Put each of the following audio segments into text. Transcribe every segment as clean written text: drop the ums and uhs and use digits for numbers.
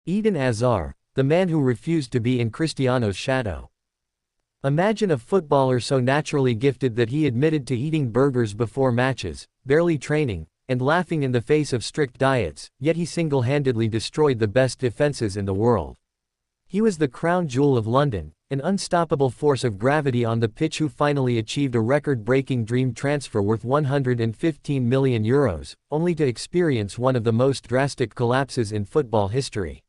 Eden Hazard, the man who refused to be in Cristiano's shadow. Imagine a footballer so naturally gifted that he admitted to eating burgers before matches, barely training, and laughing in the face of strict diets, yet he single-handedly destroyed the best defenses in the world. He was the crown jewel of London, an unstoppable force of gravity on the pitch who finally achieved a record-breaking dream transfer worth €115 million, only to experience one of the most drastic collapses in football history.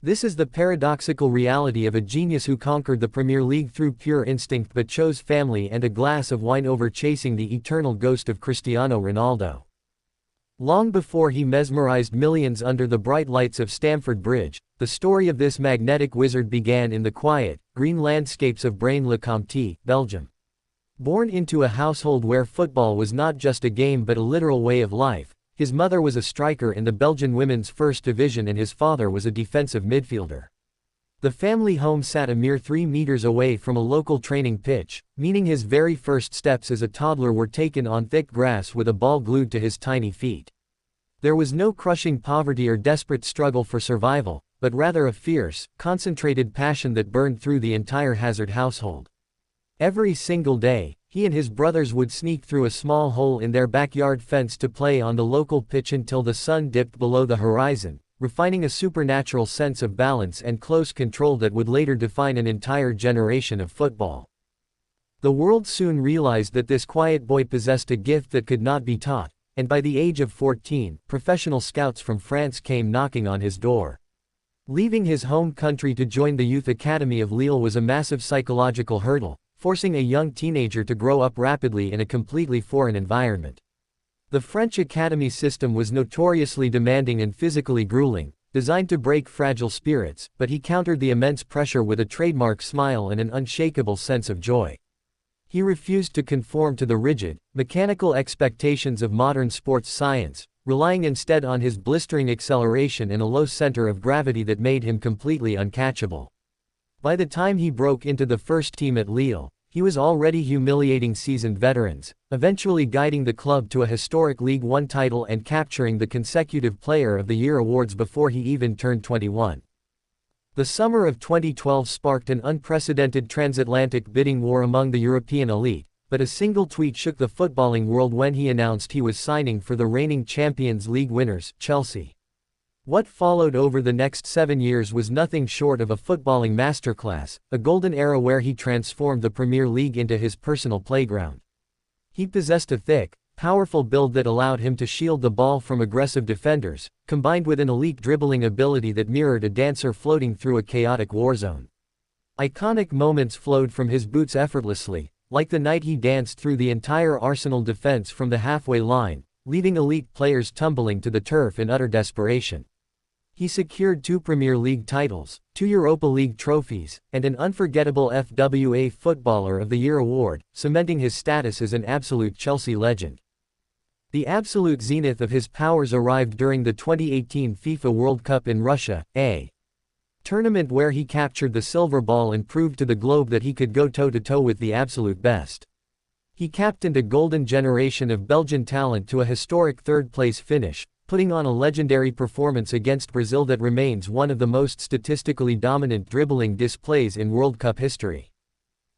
This is the paradoxical reality of a genius who conquered the Premier League through pure instinct but chose family and a glass of wine over chasing the eternal ghost of Cristiano Ronaldo. Long before he mesmerized millions under the bright lights of Stamford Bridge, the story of this magnetic wizard began in the quiet, green landscapes of Braine-le-Comte, Belgium. Born into a household where football was not just a game but a literal way of life, his mother was a striker in the Belgian women's first division and his father was a defensive midfielder. The family home sat a mere 3 meters away from a local training pitch, meaning his very first steps as a toddler were taken on thick grass with a ball glued to his tiny feet. There was no crushing poverty or desperate struggle for survival, but rather a fierce, concentrated passion that burned through the entire Hazard household. Every single day, he and his brothers would sneak through a small hole in their backyard fence to play on the local pitch until the sun dipped below the horizon, refining a supernatural sense of balance and close control that would later define an entire generation of football. The world soon realized that this quiet boy possessed a gift that could not be taught, and by the age of 14, professional scouts from France came knocking on his door. Leaving his home country to join the youth academy of Lille was a massive psychological hurdle, forcing a young teenager to grow up rapidly in a completely foreign environment. The French academy system was notoriously demanding and physically grueling, designed to break fragile spirits, but he countered the immense pressure with a trademark smile and an unshakable sense of joy. He refused to conform to the rigid, mechanical expectations of modern sports science, relying instead on his blistering acceleration and a low center of gravity that made him completely uncatchable. By the time he broke into the first team at Lille, he was already humiliating seasoned veterans, eventually guiding the club to a historic League One title and capturing the consecutive Player of the Year awards before he even turned 21. The summer of 2012 sparked an unprecedented transatlantic bidding war among the European elite, but a single tweet shook the footballing world when he announced he was signing for the reigning Champions League winners, Chelsea. What followed over the next 7 years was nothing short of a footballing masterclass, a golden era where he transformed the Premier League into his personal playground. He possessed a thick, powerful build that allowed him to shield the ball from aggressive defenders, combined with an elite dribbling ability that mirrored a dancer floating through a chaotic warzone. Iconic moments flowed from his boots effortlessly, like the night he danced through the entire Arsenal defense from the halfway line, leaving elite players tumbling to the turf in utter desperation. He secured 2 Premier League titles, 2 Europa League trophies, and an unforgettable FWA Footballer of the Year award, cementing his status as an absolute Chelsea legend. The absolute zenith of his powers arrived during the 2018 FIFA World Cup in Russia, a tournament where he captured the silver ball and proved to the globe that he could go toe-to-toe with the absolute best. He captained a golden generation of Belgian talent to a historic third-place finish, putting on a legendary performance against Brazil that remains one of the most statistically dominant dribbling displays in World Cup history.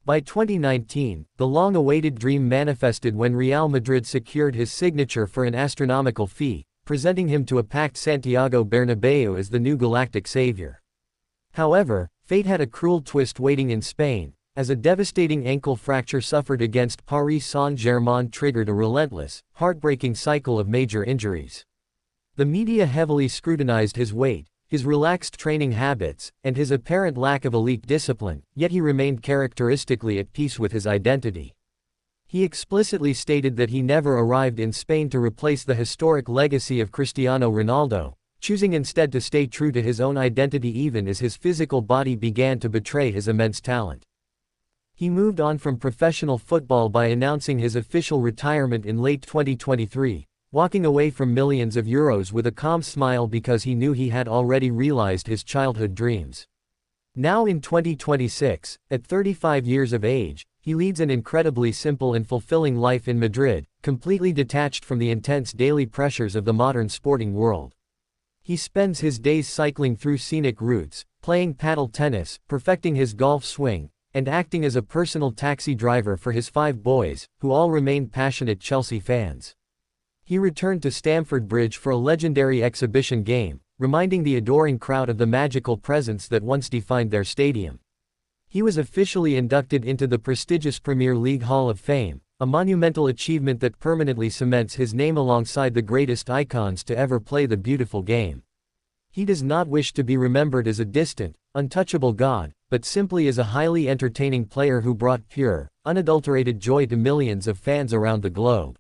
By 2019, the long-awaited dream manifested when Real Madrid secured his signature for an astronomical fee, presenting him to a packed Santiago Bernabeu as the new galactic savior. However, fate had a cruel twist waiting in Spain, as a devastating ankle fracture suffered against Paris Saint-Germain triggered a relentless, heartbreaking cycle of major injuries. The media heavily scrutinized his weight, his relaxed training habits, and his apparent lack of elite discipline, yet he remained characteristically at peace with his identity. He explicitly stated that he never arrived in Spain to replace the historic legacy of Cristiano Ronaldo, choosing instead to stay true to his own identity even as his physical body began to betray his immense talent. He moved on from professional football by announcing his official retirement in late 2023. Walking away from millions of euros with a calm smile because he knew he had already realized his childhood dreams. Now in 2026, at 35 years of age, he leads an incredibly simple and fulfilling life in Madrid, completely detached from the intense daily pressures of the modern sporting world. He spends his days cycling through scenic routes, playing paddle tennis, perfecting his golf swing, and acting as a personal taxi driver for his 5 boys, who all remain passionate Chelsea fans. He returned to Stamford Bridge for a legendary exhibition game, reminding the adoring crowd of the magical presence that once defined their stadium. He was officially inducted into the prestigious Premier League Hall of Fame, a monumental achievement that permanently cements his name alongside the greatest icons to ever play the beautiful game. He does not wish to be remembered as a distant, untouchable god, but simply as a highly entertaining player who brought pure, unadulterated joy to millions of fans around the globe.